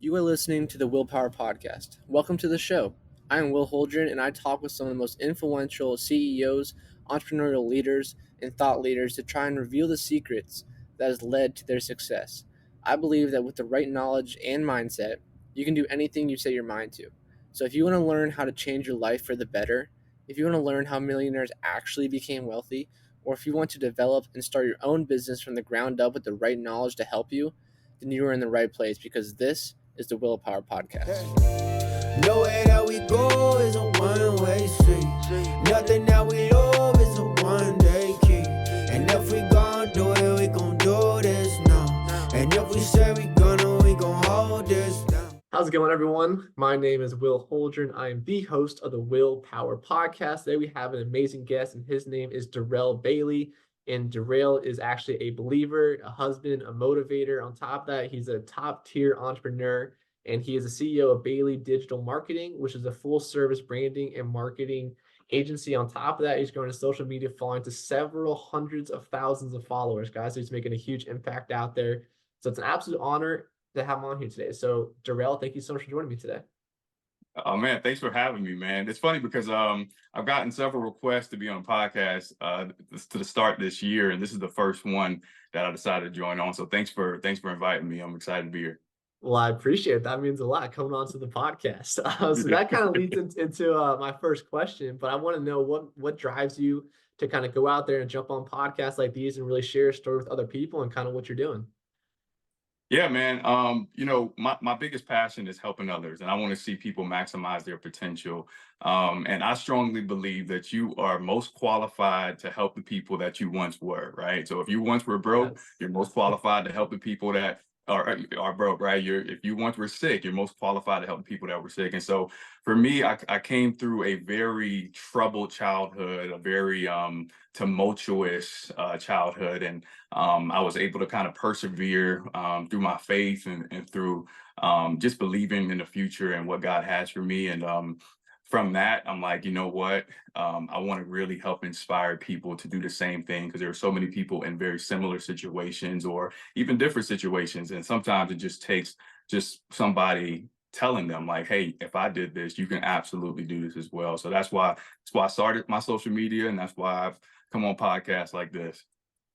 You are listening to the Willpower Podcast. Welcome to the show. I am Will Holdren, and I talk with some of the most influential CEOs, entrepreneurial leaders, and thought leaders to try and reveal the secrets that has led to their success. I believe that with the right knowledge and mindset, you can do anything you set your mind to. So if you want to learn how to change your life for the better, if you want to learn how millionaires actually became wealthy, or if you want to develop and start your own business from the ground up with the right knowledge to help you, then you are in the right place because this is the Willpower Podcast. Nowhere that we go is a one-way street. Nothing that we love is a one-day key. And if we gon' do it, we gon' do this now. And if we say we gon' hold this down. How's it going, everyone? My name is Will Holdren. I am the host of the Willpower Podcast. Today we have an amazing guest, and his name is Durelle Bailey. And Durelle is actually a believer, a husband, a motivator. On top of that, he's a top-tier entrepreneur, and he is the CEO of Bailey Digital Marketing, which is a full-service branding and marketing agency. On top of that, he's growing a social media following to several hundreds of thousands of followers, guys. So he's making a huge impact out there. So it's an absolute honor to have him on here today. So Durelle, thank you so much for joining me today. Oh man, thanks for having me, man. It's funny because I've gotten several requests to be on a podcast to the start this year, and this is the first one that I decided to join on. So thanks for inviting me. I'm excited to be here. Well, I appreciate it. That means a lot coming on to the podcast. So that kind of leads into my first question, but I want to know what drives you to kind of go out there and jump on podcasts like these and really share a story with other people and kind of what you're doing. Yeah, man. My biggest passion is helping others, and I want to see people maximize their potential. And I strongly believe that you are most qualified to help the people that you once were, right? So if you once were broke, Yes. you're most qualified to help the people that are broke, right? If you once were sick, you're most qualified to help the people that were sick. And so for me, I came through a very troubled childhood, a very tumultuous childhood, and I was able to kind of persevere through my faith and through just believing in the future and what God has for me. And from that, I'm like, you know what? I want to really help inspire people to do the same thing, because there are so many people in very similar situations or even different situations. And sometimes it just takes just somebody telling them like, hey, if I did this, you can absolutely do this as well. So that's why I started my social media, and that's why I've come on podcasts like this.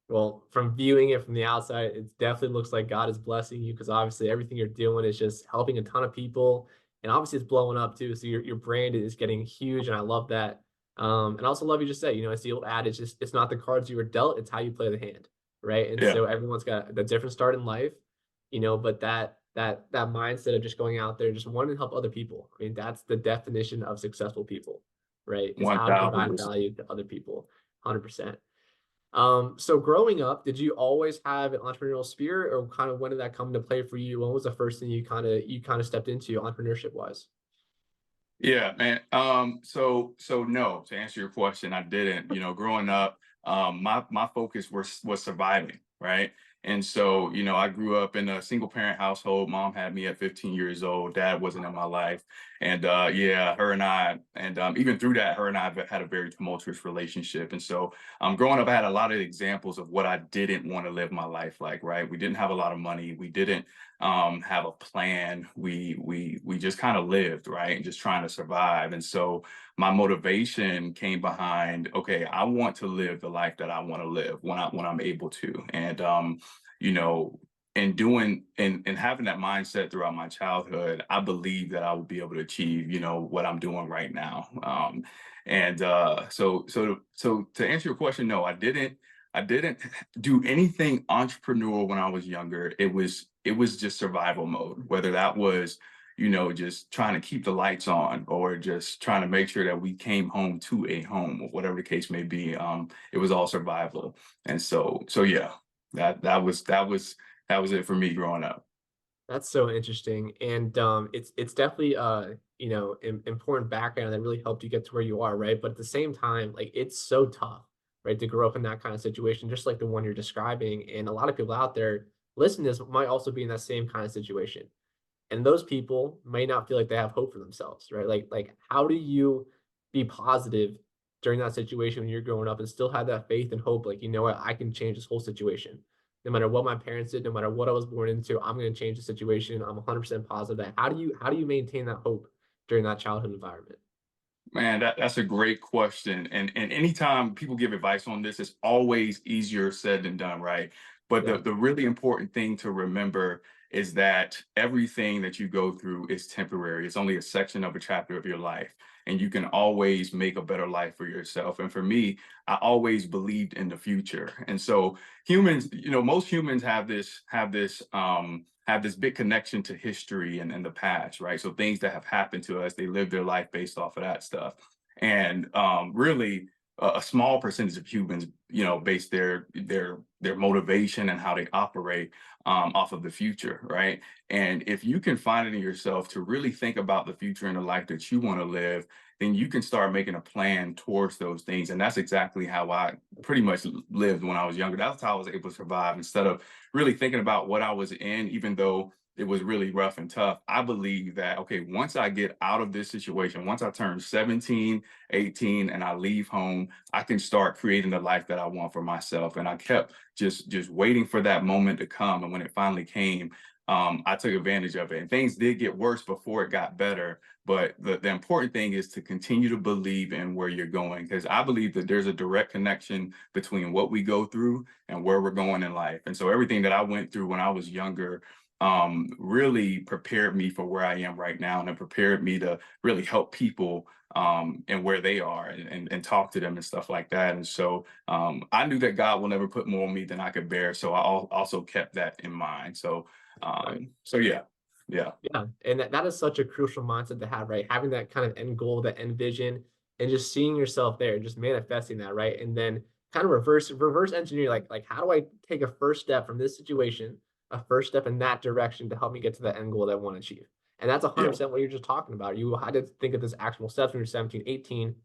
Well, from viewing it from the outside, it definitely looks like God is blessing you because obviously everything you're doing is just helping a ton of people. And obviously it's blowing up too. So your brand is getting huge. And I love that. And I also love you just said, it's the old adage, it's not the cards you were dealt, it's how you play the hand. Right. And Yeah, so everyone's got a different start in life, but that mindset of just going out there and just wanting to help other people. I mean, that's the definition of successful people, right? Is how to provide 1000%. value to other people. 100%. So growing up, did you always have an entrepreneurial spirit, or kind of when did that come into play for you? When was the first thing you kind of stepped into entrepreneurship wise? Yeah, man. So no, to answer your question, I didn't. Growing up, my focus was surviving, right? And so, I grew up in a single parent household. Mom had me at 15 years old. Dad wasn't in my life, and yeah, her and I, and even through that, her and I have had a very tumultuous relationship. And so, growing up, I had a lot of examples of what I didn't want to live my life like. Right? We didn't have a lot of money. We didn't have a plan. We just kind of lived, right, and just trying to survive. And so my motivation came behind, okay, I want to live the life that I want to live when I'm able to. And you know and doing and having that mindset throughout my childhood, I believe that I would be able to achieve what I'm doing right now. And so to answer your question, no, I didn't do anything entrepreneurial when I was younger. It was just survival mode, whether that was, just trying to keep the lights on or just trying to make sure that we came home to a home or whatever the case may be. It was all survival. And so yeah, that was it for me growing up. That's so interesting, and it's definitely important background that really helped you get to where you are, right? But at the same time, like it's so tough, right, to grow up in that kind of situation, just like the one you're describing. And a lot of people out there listening to this might also be in that same kind of situation, and those people may not feel like they have hope for themselves, right? Like how do you be positive during that situation when you're growing up and still have that faith and hope, like, you know what, I can change this whole situation? no matter what my parents did, no matter what I was born into, I'm going to change the situation. I'm 100% positive that. How do you maintain that hope during that childhood environment? Man, that's a great question. And anytime people give advice on this, it's always easier said than done, right? But Yeah. the really important thing to remember is that everything that you go through is temporary. It's only a section of a chapter of your life. And you can always make a better life for yourself. And for me, I always believed in the future. And so humans, most humans have this big connection to history and the past, right? So things that have happened to us, they live their life based off of that stuff. And really, a small percentage of humans, base their motivation and how they operate off of the future, right? And if you can find it in yourself to really think about the future and the life that you want to live, then you can start making a plan towards those things. And that's exactly how I pretty much lived when I was younger. That's how I was able to survive instead of really thinking about what I was in, even though it was really rough and tough. I believe that, okay, once I get out of this situation, once I turn 17, 18, and I leave home, I can start creating the life that I want for myself. And I kept just waiting for that moment to come. And when it finally came, I took advantage of it. And things did get worse before it got better. But the important thing is to continue to believe in where you're going, because I believe that there's a direct connection between what we go through and where we're going in life. And so everything that I went through when I was younger really prepared me for where I am right now, and it prepared me to really help people and where they are, and talk to them and stuff like that. And so I knew that God will never put more on me than I could bear. So I also kept that in mind. So Right. yeah. Yeah. Yeah, and that is such a crucial mindset to have, right? Having that kind of end goal, that end vision, and just seeing yourself there, just manifesting that, right? And then kind of reverse engineer, like how do I take a first step from this situation, a first step in that direction to help me get to that end goal that I want to achieve? And that's Yeah. 100% what you're just talking about. You had to think of this actual steps when you're 17, 18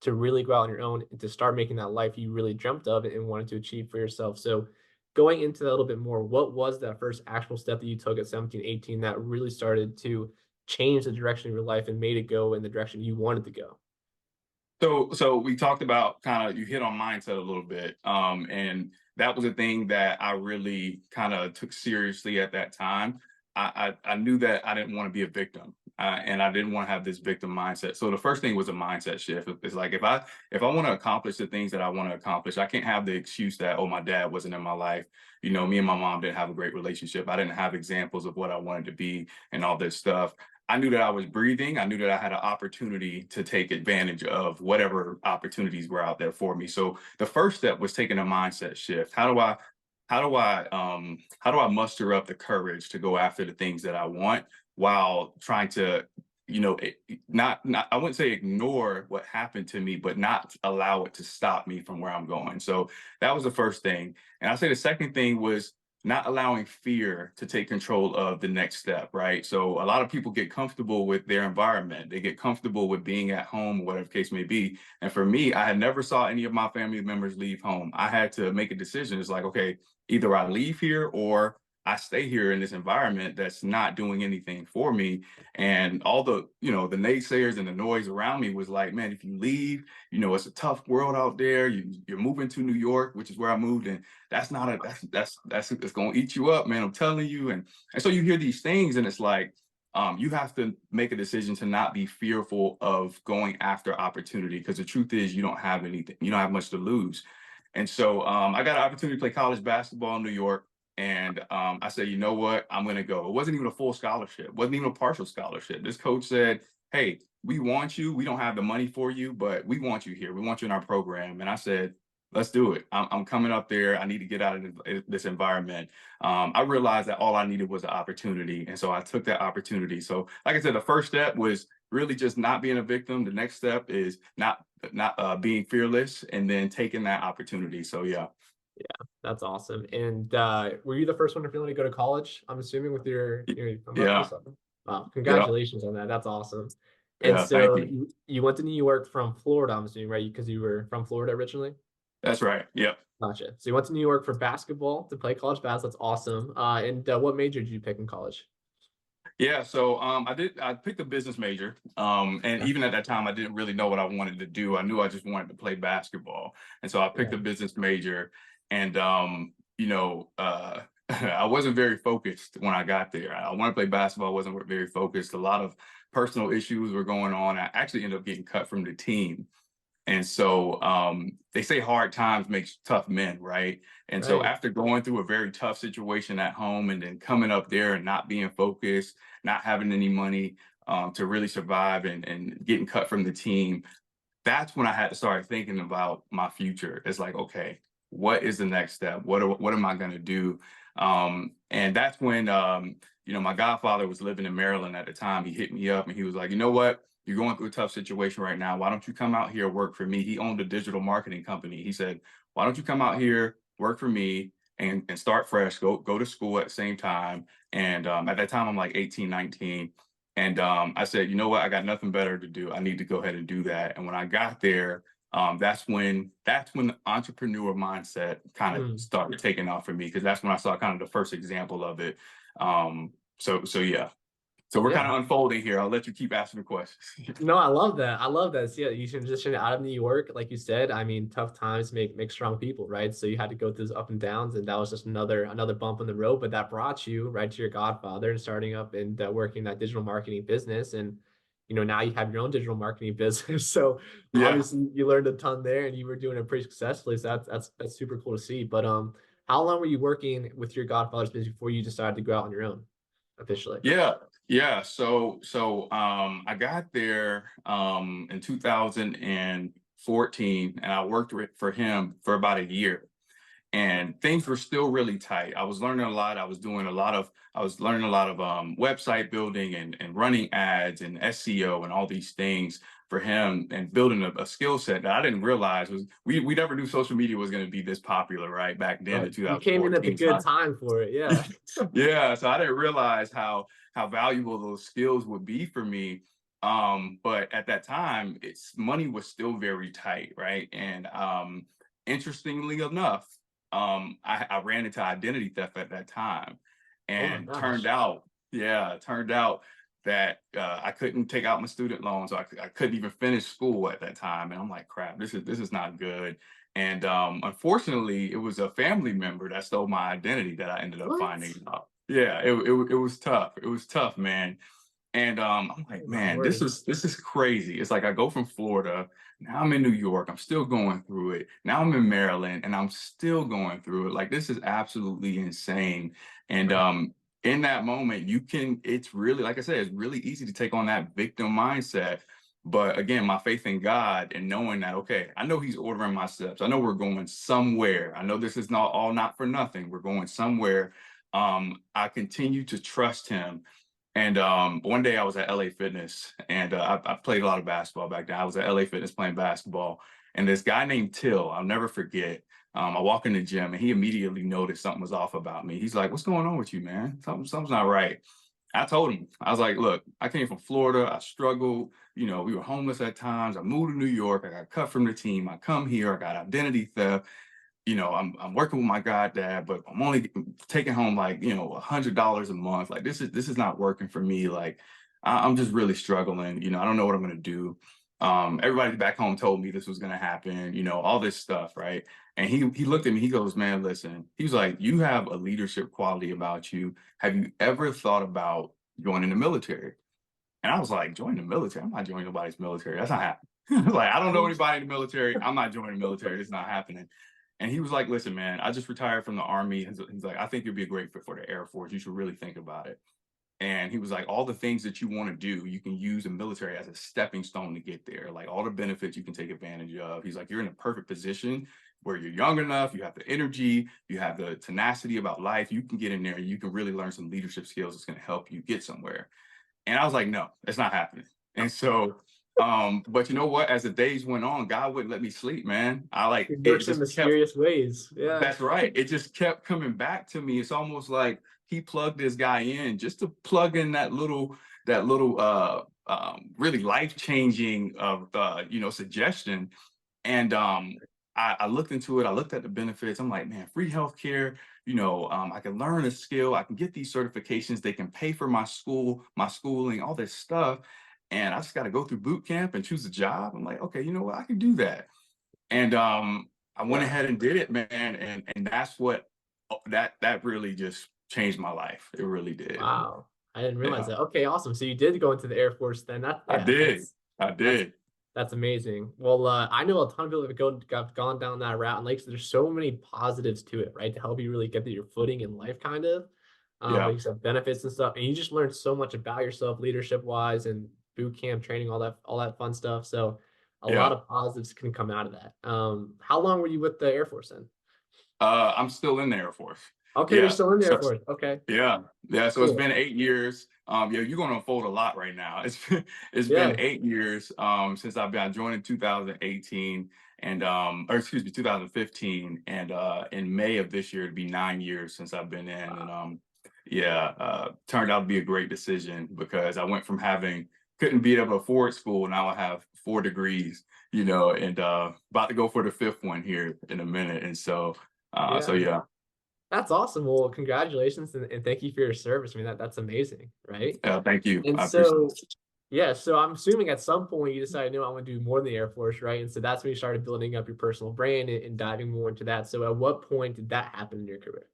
to really go out on your own and to start making that life you really dreamt of and wanted to achieve for yourself. So going into that a little bit more, what was that first actual step that you took at 17, 18 that really started to change the direction of your life and made it go in the direction you wanted to go? So we talked about, kind of, you hit on mindset a little bit, and that was a thing that I really kind of took seriously at that time. I knew that I didn't want to be a victim, and I didn't want to have this victim mindset. So the first thing was a mindset shift. It's like, if I want to accomplish the things that I want to accomplish, I can't have the excuse that, oh, my dad wasn't in my life. Me and my mom didn't have a great relationship. I didn't have examples of what I wanted to be and all this stuff. I knew that I was breathing. I knew that I had an opportunity to take advantage of whatever opportunities were out there for me. So the first step was taking a mindset shift. How do I muster up the courage to go after the things that I want, while trying to, not I wouldn't say ignore what happened to me, but not allow it to stop me from where I'm going. So that was the first thing. And I say the second thing was not allowing fear to take control of the next step, right? So a lot of people get comfortable with their environment. They get comfortable with being at home, whatever the case may be. And for me, I had never saw any of my family members leave home. I had to make a decision. It's like, okay, either I leave here or I stay here in this environment that's not doing anything for me. And all the naysayers and the noise around me was like, man, if you leave, it's a tough world out there. You're moving to New York, which is where I moved, and that's not a that's it's gonna eat you up, man. I'm telling you. And so you hear these things, and it's like, you have to make a decision to not be fearful of going after opportunity, because the truth is, you don't have anything, you don't have much to lose. And so I got an opportunity to play college basketball in New York. And I said, you know what? I'm going to go. It wasn't even a full scholarship. It wasn't even a partial scholarship. This coach said, hey, we want you. We don't have the money for you, but we want you here. We want you in our program. And I said, let's do it. I'm coming up there. I need to get out of this environment. I realized that all I needed was an opportunity. And so I took that opportunity. So like I said, the first step was really just not being a victim. The next step is not being fearless, and then taking that opportunity. So yeah. Yeah, that's awesome. And were you the first one to really go to college? I'm assuming with your Yeah. wow, Yeah. congratulations on that. That's awesome. And Yeah. Thank so you. you went to New York from Florida, I'm assuming, right? Because you were from Florida originally. That's right. Yep. Gotcha. So you went to New York for basketball to play college basketball. That's awesome. And what major did you pick in college? Yeah, so I picked a business major. And Okay. even at that time I didn't really know what I wanted to do. I knew I just wanted to play basketball. And so I picked Yeah. a business major. And I wasn't very focused when I got there. I want to play basketball, wasn't very focused. A lot of personal issues were going on. I actually ended up getting cut from the team. And so they say hard times makes tough men, right? And so Right. after going through a very tough situation at home and then coming up there and not being focused, not having any money to really survive and getting cut from the team, that's when I had to start thinking about my future. It's like, okay, what is the next step? What am I going to do? And that's when my godfather was living in Maryland at the time. He hit me up and he was like, you know what? You're going through a tough situation right now. Why don't you come out here work for me? He owned a digital marketing company. He said, why don't you come out here, work for me, and start fresh, go to school at the same time. And at that time, I'm like 18, 19. And I said, you know what? I got nothing better to do. I need to go ahead and do that. And when I got there, that's when the entrepreneur mindset kind of Mm. started taking off for me, because that's when I saw kind of the first example of it. So yeah. So we're Yeah. kind of unfolding here. I'll let you keep asking the questions. No, I love that. I love that. So, yeah, you transitioned out of New York, like you said. I mean, tough times make strong people, right? So you had to go through those up and downs, and that was just another bump in the road. But that brought you right to your godfather and starting up and working that digital marketing business. And now you have your own digital marketing business. So Yeah. obviously you learned a ton there, and you were doing it pretty successfully. So that's super cool to see. But how long were you working with your godfather's business before you decided to go out on your own officially? Yeah, yeah. So I got there in 2014, and I worked for him for about a year, and things were still really tight. I was learning a lot. I was learning a lot of website building and running ads and SEO and all these things for him, and building a skill set that I didn't realize was we never knew social media was going to be this popular, right, back then in Right. You came in at the 2014. good time for it. Yeah. Yeah, so I didn't realize how valuable those skills would be for me. But at that time, it's money was still very tight, right? And interestingly enough, I ran into identity theft at that time, Oh my and gosh. it turned out that I couldn't take out my student loan, so I couldn't even finish school at that time. And I'm like, crap, this is not good. And unfortunately, it was a family member that stole my identity that I ended up What? finding out. Yeah, it was tough. It was tough, man. And I'm Oh like, my man, word. this is crazy. It's like I go from Florida, now I'm in New York, I'm still going through it. Now I'm in Maryland, and I'm still going through it. Like, this is absolutely insane. And Right. in that moment, it's really, like I said, it's really easy to take on that victim mindset. But again, my faith in God and knowing that, okay, I know He's ordering my steps. I know we're going somewhere. I know this is not for nothing. We're going somewhere. I continue to trust Him. And one day I was at LA Fitness, and I played a lot of basketball back then. I was at LA Fitness playing basketball, and this guy named Till, I'll never forget. I walk in the gym, and he immediately noticed something was off about me. He's like, "What's going on with you, man? Something's not right." I told him, I was like, "Look, I came from Florida. I struggled. We were homeless at times. I moved to New York. I got cut from the team. I come here. I got identity theft. I'm working with my goddad, but I'm only taking home like, $100 a month. Like, this is not working for me. Like, I'm just really struggling. I don't know what I'm gonna do. Everybody back home told me this was gonna happen, all this stuff, right? And he looked at me, he goes, man, listen, he was like, you have a leadership quality about you. Have you ever thought about joining the military? And I was like, join the military? I'm not joining nobody's military. That's not happening. Like, I don't know anybody in the military. I'm not joining the military. It's not happening. And he was like, listen, man, I just retired from the Army. He's like, I think you'd be a great fit for the Air Force. You should really think about it. And he was like, all the things that you want to do, you can use the military as a stepping stone to get there. Like, all the benefits you can take advantage of. He's like, you're in a perfect position where you're young enough, you have the energy, you have the tenacity about life. You can get in there and you can really learn some leadership skills that's going to help you get somewhere. And I was like, no, it's not happening. And so, but you know what? As the days went on, God wouldn't let me sleep, man. He It works in just kept, mysterious ways. Yeah. that's right. It just kept coming back to me. It's almost like He plugged this guy in just to plug in that little really life-changing suggestion. And I looked into it. I looked at the benefits. I'm like, man, free healthcare. I can learn a skill. I can get these certifications. They can pay for my school, my schooling, all this stuff. And I just got to go through boot camp and choose a job. I'm like, okay, you know what? I can do that. And I went Yeah. ahead and did it, man. And that's what that really just changed my life. It really did. Wow. I didn't realize Yeah, that. Okay, awesome. So you did go into the Air Force then. I Yeah, did. I that's did. that's amazing. Well, I know a ton of people have gone down that route, and like there's so many positives to it, right? To help you really get to your footing in life, kind of. Like Yeah, you said, benefits and stuff, and you just learn so much about yourself, leadership wise, and boot camp training, all that fun stuff. So, a lot yeah. of positives can come out of that. How long were you with the Air Force then? I'm still in the Air Force. Okay, you're Yeah. still in the Air So Force. Okay, yeah, yeah. So it's cool. been 8 years. Yeah, you're going to unfold a lot right now. It's been Yeah. 8 years since I joined in 2018 and or excuse me 2015 and in May of this year it'd be 9 years since I've been in and Wow. yeah, turned out to be a great decision because I went from having couldn't be able to afford school, now I have 4 degrees, and about to go for the fifth one here in a minute, and so Yeah. yeah. That's awesome. Well, congratulations and thank you for your service. I mean, that's amazing, right? Thank you. And I appreciate so, it. yeah, so I'm assuming at some point you decided, no, I want to do more in the Air Force, right? And so that's when you started building up your personal brand and diving more into that. So at what point did that happen in your career?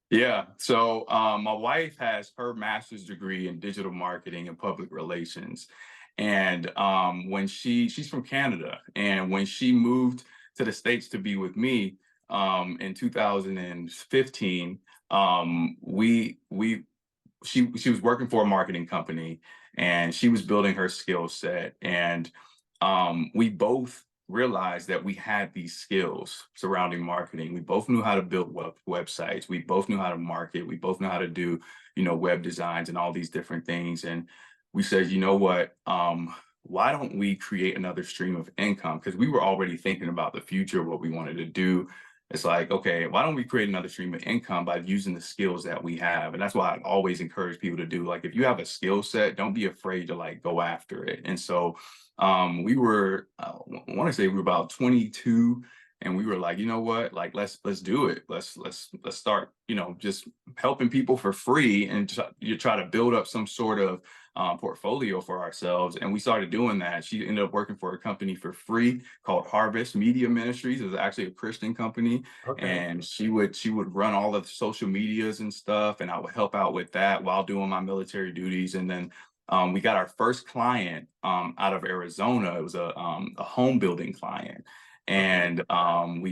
Yeah. So my wife has her master's degree in digital marketing and public relations. And when she's from Canada, and when she moved to the States to be with me in 2015, we she was working for a marketing company and she was building her skill set and we both realized that we had these skills surrounding marketing. We both knew how to build websites, we both knew how to market, we both know how to do web designs and all these different things. And we said, you know what, why don't we create another stream of income, because we were already thinking about the future, what we wanted to do. It's like, okay, why don't we create another stream of income by using the skills that we have? And that's why I always encourage people to do, like, if you have a skill set, don't be afraid to like go after it. And so we were, I want to say we were about 22, and we were like, you know what, like let's do it. Let's start, just helping people for free, and you try to build up some sort of portfolio for ourselves. And we started doing that. She ended up working for a company for free called Harvest Media Ministries. It was actually a Christian company, Okay. and she would run all of the social medias and stuff, and I would help out with that while doing my military duties. And then we got our first client out of Arizona. It was a home building client, Okay. and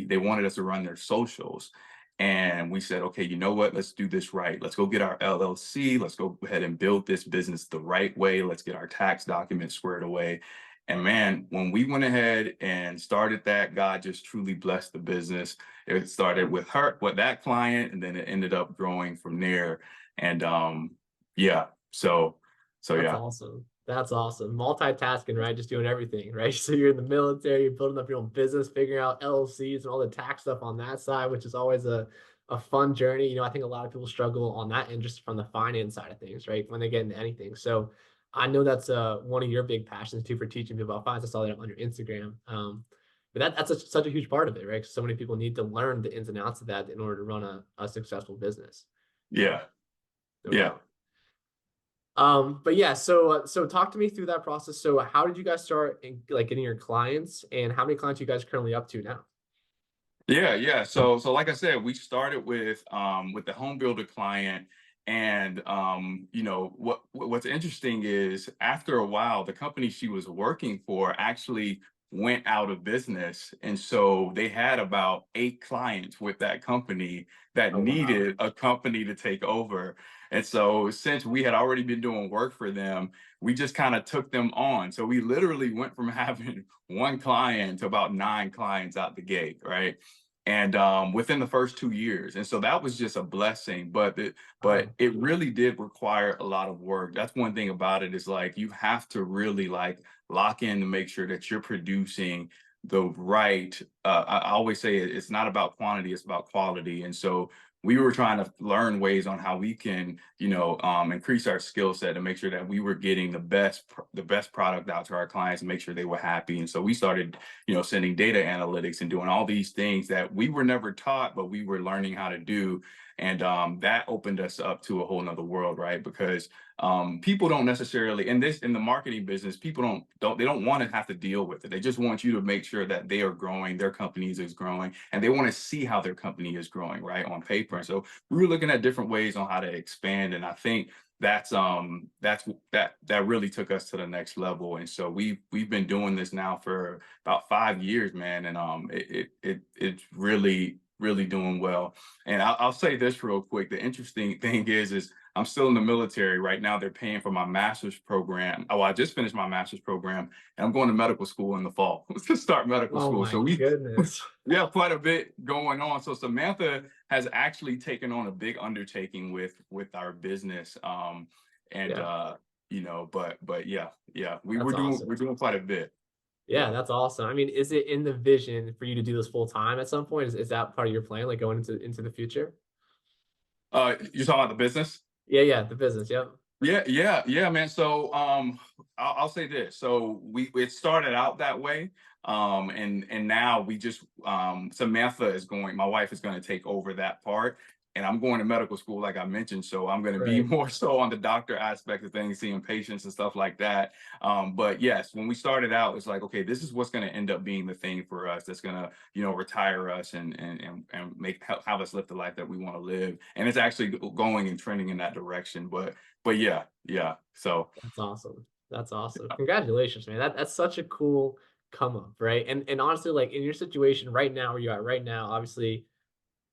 they wanted us to run their socials. And we said, okay, you know what? Let's do this right. Let's go get our LLC. Let's go ahead and build this business the right way. Let's get our tax documents squared away. And man, when we went ahead and started that, God just truly blessed the business. It started with that client, and then it ended up growing from there. And yeah, so That's yeah, awesome. That's awesome. Multitasking, right? Just doing everything, right? So you're in the military, you're building up your own business, figuring out LLCs and all the tax stuff on that side, which is always a fun journey. I think a lot of people struggle on that end just from the finance side of things, right? When they get into anything. So I know that's one of your big passions too for teaching people about finance. I saw that on your Instagram. But that's such a huge part of it, right? 'Cause so many people need to learn the ins and outs of that in order to run a successful business. yeah, No yeah. doubt. But yeah, so talk to me through that process. So how did you guys start like getting your clients, and how many clients you guys currently up to now? Yeah, yeah. So like I said, we started with the home builder client, and what's interesting is after a while, the company she was working for actually went out of business, and so they had about 8 clients with that company that Oh wow. needed a company to take over. And so since we had already been doing work for them, we just kind of took them on. So we literally went from having 1 client to about 9 clients out the gate, right? And within the first 2 years. And so that was just a blessing. But Wow. it really did require a lot of work. That's one thing about it, is like you have to really like lock in to make sure that you're producing the right. I always say it's not about quantity, it's about quality. And so we were trying to learn ways on how we can, increase our skill set to make sure that we were getting the best product out to our clients and make sure they were happy. And so we started, sending data analytics and doing all these things that we were never taught, but we were learning how to do. And that opened us up to a whole nother world, right? Because people don't necessarily in the marketing business, people don't want to have to deal with it. They just want you to make sure that they are growing, their companies is growing, and they want to see how their company is growing, right, on paper. And so we were looking at different ways on how to expand, and I think that really took us to the next level. And so we've been doing this now for about 5 years, man, and it's really doing well. And I'll say this real quick. The interesting thing is I'm still in the military right now. They're paying for my master's program. Oh, I just finished my master's program, and I'm going to medical school in the fall to start medical Oh school. my So goodness. we have quite a bit going on. So Samantha has actually taken on a big undertaking with our business. But yeah, That's we're awesome. doing quite a bit. Yeah, that's awesome. I mean, is it in the vision for you to do this full time at some point? Is that part of your plan, like going into the future? You're talking about the business? Yeah, the business. Yep. Yeah, man. So I'll say this. So it started out that way. And now we just Samantha is going, my wife is going to take over that part. And I'm going to medical school, like I mentioned. So I'm going to be Right. more so on the doctor aspect of things, seeing patients and stuff like that. But yes, when we started out, it's like, okay, this is what's going to end up being the thing for us that's going to, retire us and have us live the life that we want to live. And it's actually going and trending in that direction. But yeah. So That's awesome. That's awesome. Congratulations, man. That's such a cool come up, right? And honestly, like in your situation right now, where you're at right now, obviously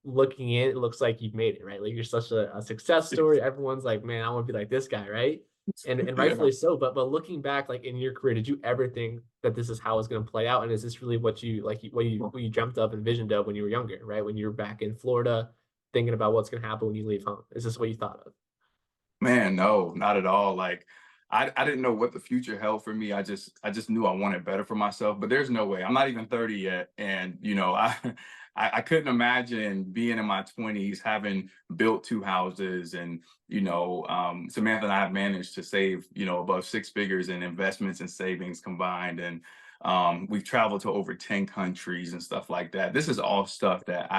looking in, it looks like you've made it, right? Like you're such a success story. Everyone's like, man, I want to be like this guy, right? And yeah. rightfully so. But looking back, like in your career, did you ever think that this is how it's going to play out? And is this really what you like, what you dreamt of, envisioned of when you were younger, right? When you were back in Florida, thinking about what's going to happen when you leave home? Is this what you thought of? Man, no, not at all. Like I didn't know what the future held for me. I just knew I wanted better for myself. But there's no way. I'm not even 30 yet. And I couldn't imagine being in my 20s, having built 2 houses, and Samantha and I have managed to save, above 6 figures in investments and savings combined. And we've traveled to over 10 countries and stuff like that. This is all stuff that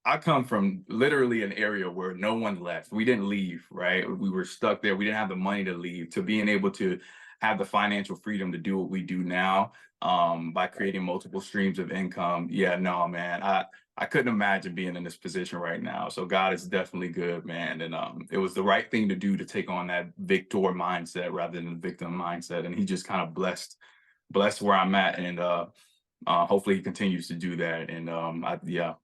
I come from literally an area where no one left. We didn't leave, right? We were stuck there. We didn't have the money to leave. To being able to have the financial freedom to do what we do now, by creating multiple streams of income. Yeah, no, man, I couldn't imagine being in this position right now. So God is definitely good, man. And it was the right thing to do, to take on that victor mindset rather than the victim mindset. And he just kind of blessed where I'm at. And hopefully he continues to do that. And Yeah.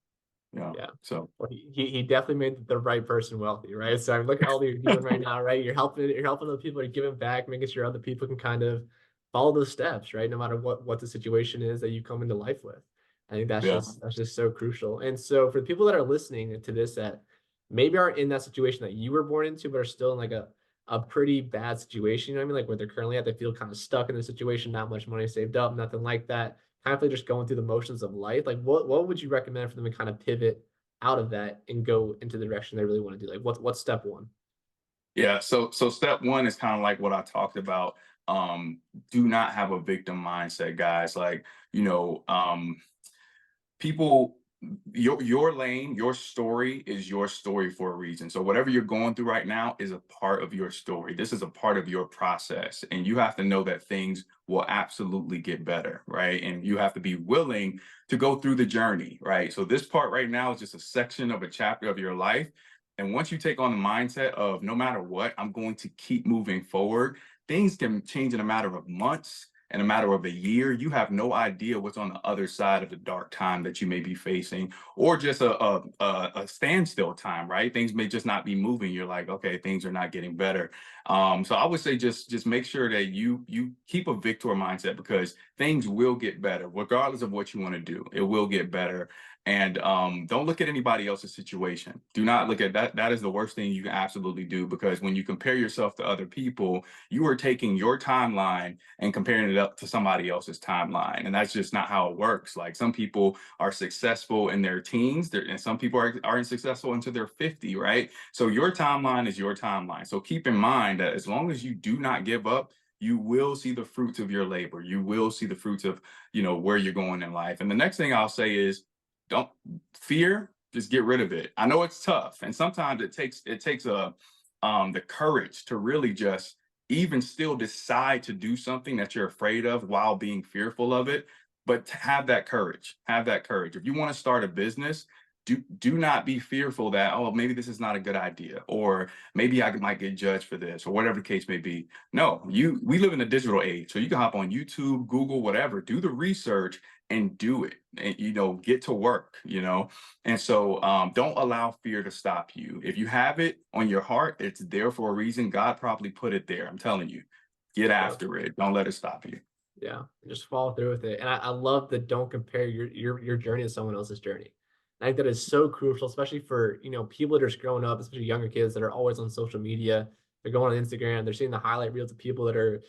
So Well, he definitely made the right person wealthy, right? So I mean, look at all that you're doing right now, right? You're helping other people, you're giving back, making sure other people can kind of follow those steps, right? No matter what the situation is that you come into life with. I think that's yeah. just so crucial. And so for the people that are listening to this that maybe aren't in that situation that you were born into, but are still in like a pretty bad situation, you know what I mean? Like where they're currently at, they feel kind of stuck in the situation, not much money saved up, nothing like that, kind of like just going through the motions of life. Like what would you recommend for them to kind of pivot out of that and go into the direction they really want to do? Like what's step one? Yeah, so step one is kind of like what I talked about. Do not have a victim mindset, guys. Like, people, your lane, your story is your story for a reason. So whatever you're going through right now is a part of your story. This is a part of your process, and you have to know that things will absolutely get better, right? And you have to be willing to go through the journey, right? So this part right now is just a section of a chapter of your life. And once you take on the mindset of no matter what, I'm going to keep moving forward, things can change in a matter of months, in a matter of a year. You have no idea what's on the other side of the dark time that you may be facing, or just a standstill time, right? Things may just not be moving. You're like, okay, things are not getting better. So I would say just make sure that you keep a victor mindset, because things will get better regardless of what you want to do. It will get better. And don't look at anybody else's situation. Do not look at that. That is the worst thing you can absolutely do, because when you compare yourself to other people, you are taking your timeline and comparing it up to somebody else's timeline. And that's just not how it works. Like, some people are successful in their teens, and some people aren't successful until they're 50, right? So your timeline is your timeline. So keep in mind that as long as you do not give up, you will see the fruits of your labor. You will see the fruits of, where you're going in life. And the next thing I'll say is, don't fear just get rid of it. I know it's tough, and sometimes it takes the courage to really just even still decide to do something that you're afraid of while being fearful of it. But to have that courage, have that courage. If you want to start a business, do not be fearful that, oh, maybe this is not a good idea, or maybe I might get judged for this, or whatever the case may be. No, we live in a digital age, so you can hop on YouTube, Google, whatever, do the research and do it, and get to work. And so don't allow fear to stop you. If you have it on your heart, it's there for a reason. God probably put it there. I'm telling you, get Yeah. after it. Don't let it stop you. Yeah, just follow through with it. And I love that don't compare your journey to someone else's journey. I think that is so crucial, especially for people that are just growing up, especially younger kids that are always on social media. They're going on Instagram, they're seeing the highlight reels of people that are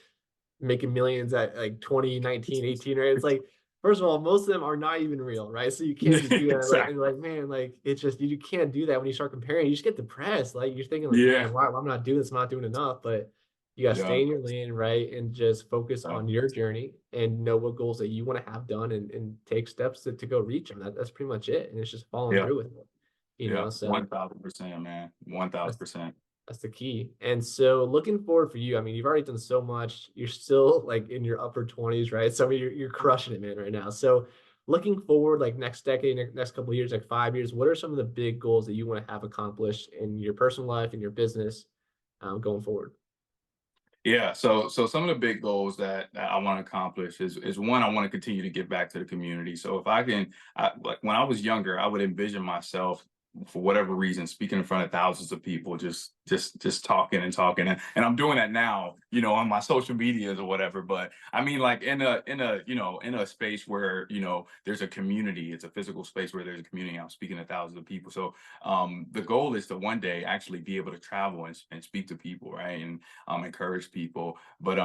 making millions at like 20, 19, 18, right? It's like, first of all, most of them are not even real, right? So you can't just do that. Like, and Exactly. like, man, like it's just you can't do that when you start comparing. You just get depressed. Like you're thinking, like, Yeah. man, why I'm not doing this, I'm not doing enough. But you gotta Yeah. stay in your lane, right? And just focus Yeah. on your journey and know what goals that you want to have done and take steps to go reach them. That's pretty much it. And it's just following Yeah. through with it, Yeah. So 1000%, man. 1000%. that's the key. And so looking forward for you, I mean, you've already done so much. You're still like in your upper 20s, right? So I mean, you're crushing it, man, right now. So looking forward, like next decade, next couple of years, like 5 years, what are some of the big goals that you want to have accomplished in your personal life and your business going forward? Yeah, so some of the big goals that I want to accomplish is one, I want to continue to give back to the community. So if I can, like when I was younger, I would envision myself, for whatever reason, speaking in front of thousands of people, just talking and talking, and I'm doing that now, on my social medias or whatever. But I mean, like in a space where there's a community, it's a physical space where there's a community. I'm speaking to thousands of people. So the goal is to one day actually be able to travel and speak to people, right? And encourage people. But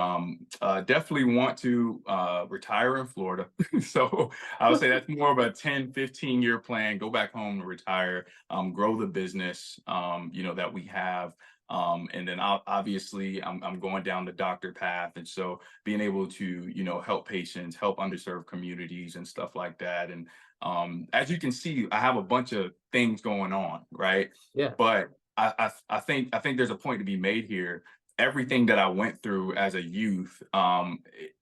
definitely want to retire in Florida. So I would say that's more of a 10, 15-year plan. Go back home and retire, grow the business, that we have. And then obviously I'm going down the doctor path. And so being able to, help patients, help underserved communities and stuff like that. And as you can see, I have a bunch of things going on, right? Yeah. But I think there's a point to be made here. Everything that I went through as a youth,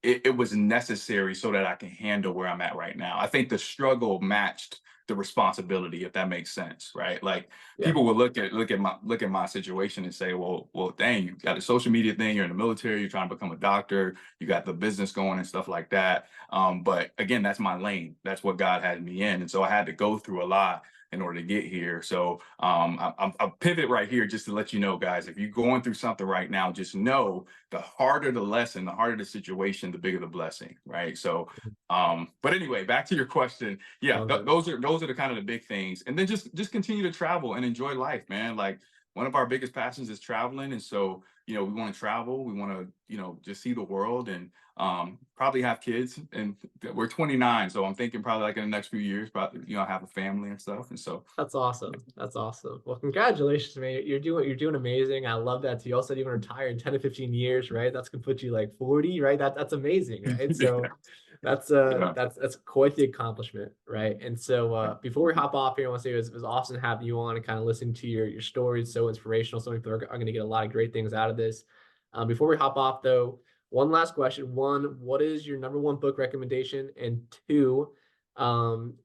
it was necessary so that I can handle where I'm at right now. I think the struggle matched the responsibility, if that makes sense, right? Like Yeah. people will look at my situation and say, well, dang, you got a social media thing, you're in the military, you're trying to become a doctor, you got the business going and stuff like that. But again, that's my lane. That's what God had me in, and so I had to go through a lot in order to get here. So I'll pivot right here just to let you know, guys, if you're going through something right now, just know the harder the lesson, the harder the situation, the bigger the blessing, right? So, but anyway, back to your question. Yeah, Love it. those are the kind of the big things, and then just continue to travel and enjoy life, man. Like one of our biggest passions is traveling, and so we want to travel, we want to just see the world, and probably have kids. And we're 29, so I'm thinking probably like in the next few years, probably have a family and stuff. And so That's awesome. That's awesome. Well, congratulations, man. You're doing amazing. I love that too. You also said you're gonna retire in 10 to 15 years, right? That's gonna put you like 40, right? That's amazing, right? So that's yeah. that's quite the accomplishment, right? And so before we hop off here, I want to say it was awesome having you on and kind of listening to your story. It's so inspirational. So many people are gonna get a lot of great things out of this. Before we hop off though, one last question. One, what is your number one book recommendation? And two,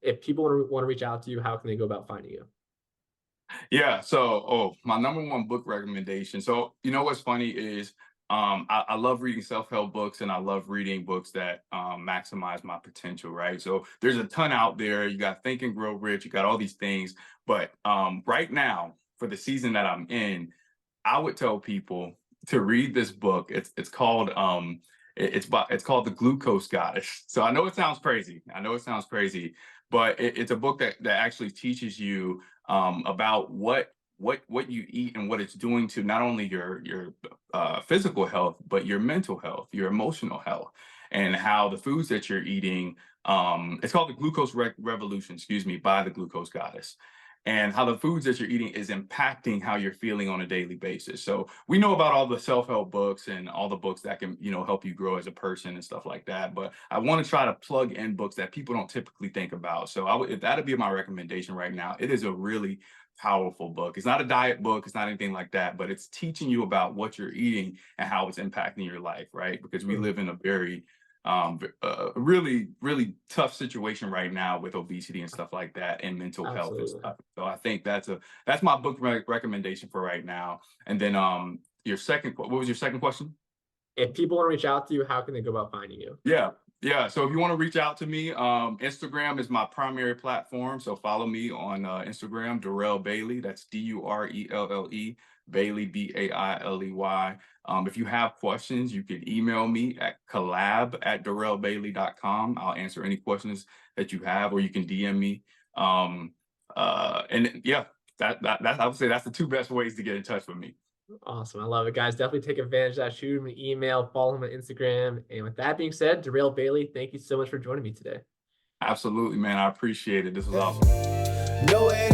if people want to reach out to you, how can they go about finding you? Yeah. So, my number one book recommendation. So, what's funny is, I love reading self-help books, and I love reading books that maximize my potential, right? So there's a ton out there. You got Think and Grow Rich, you got all these things. But right now, for the season that I'm in, I would tell people to read this book. It's called it's called The Glucose Goddess. So I know it sounds crazy. But it's a book that actually teaches you about what you eat and what it's doing to not only your physical health, but your mental health, your emotional health, and how the foods that you're eating. It's called The Glucose Revolution, excuse me, by The Glucose Goddess. and how the foods that you're eating is impacting how you're feeling on a daily basis. So we know about all the self-help books and all the books that can, help you grow as a person and stuff like that. But I want to try to plug in books that people don't typically think about. So if that'd be my recommendation right now. It is a really powerful book. It's not a diet book. It's not anything like that, but it's teaching you about what you're eating and how it's impacting your life, right? Because we live in a very really, really tough situation right now with obesity and stuff like that, and mental health and Absolutely. stuff. So I think that's my book recommendation for right now. And then what was your second question? If people want to reach out to you, how can they go about finding you? Yeah. Yeah. So if you want to reach out to me, Instagram is my primary platform. So follow me on Instagram, Durelle Bailey. That's Durelle, Bailey, Bailey. If you have questions, you can email me at collab@durellebailey.com. I'll answer any questions that you have, or you can DM me. And yeah, I would say that's the two best ways to get in touch with me. Awesome. I love it, guys. Definitely take advantage of that. Shoot him an email, follow him on Instagram. And with that being said, Durelle Bailey, thank you so much for joining me today. Absolutely, man. I appreciate it. This was awesome. No way